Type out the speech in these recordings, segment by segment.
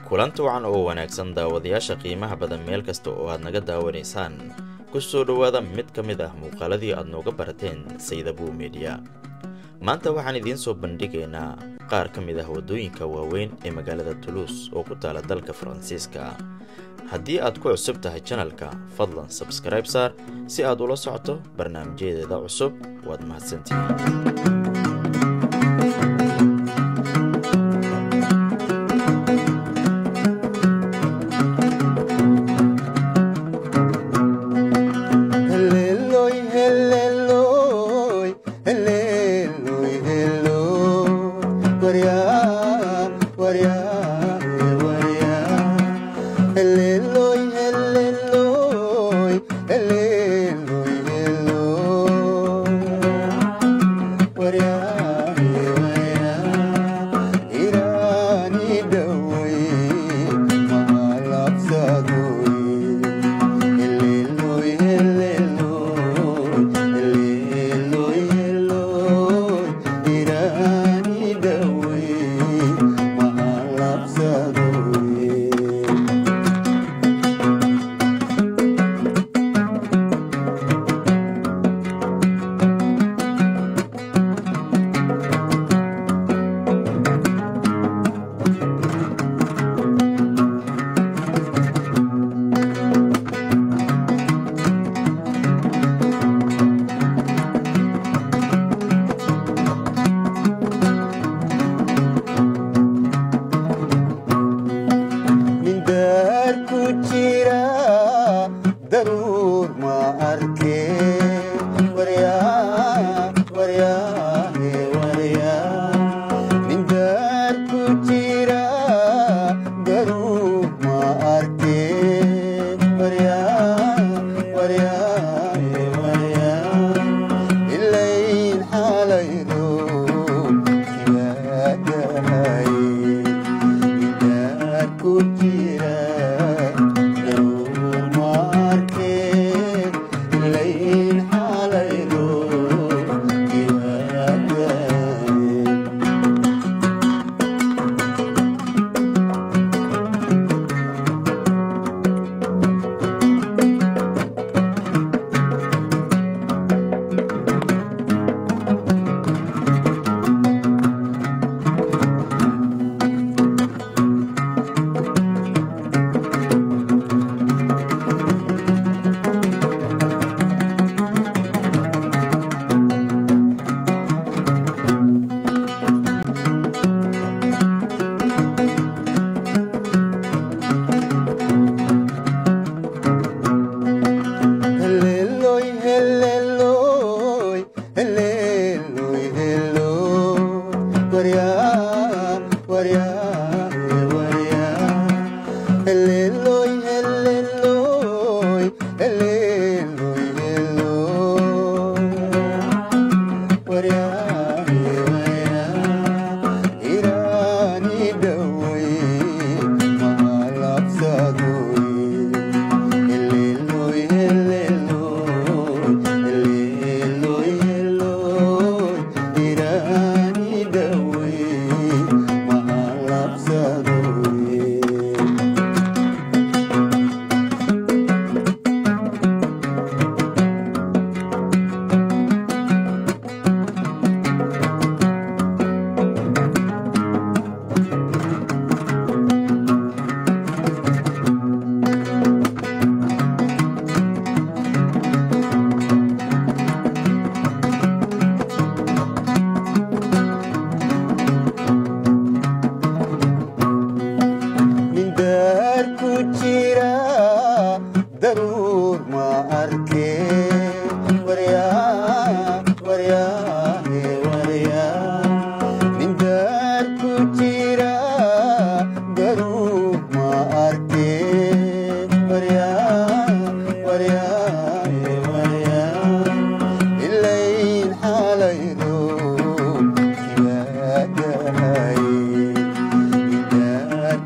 kulanti wacan oo wanaagsan daawadayaasha qiimaha badan meel kasta oo aad naga daawanaysaan ku soo dhawaada mid ka mid ah muuqaaladii aad nooga barateen Saydabu Media. maanta waxaan idiin soo bandhigaynaa qaar ka mid ah wadooyinka waaweyn ee magaalada Toulouse oo ku taala dalka Faransiiska. haddii aad ku cusub tahay channelka fadlan subscribe saar si aad ula socoto barnaamijyadeeda cusub. waad mahadsantihiin.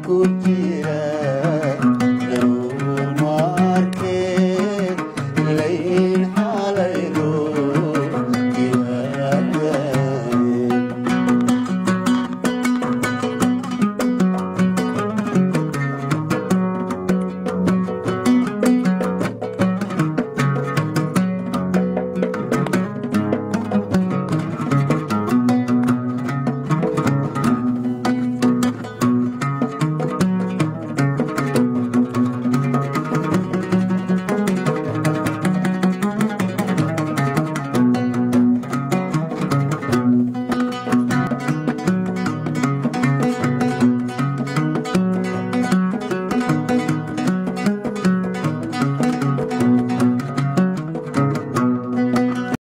Kutira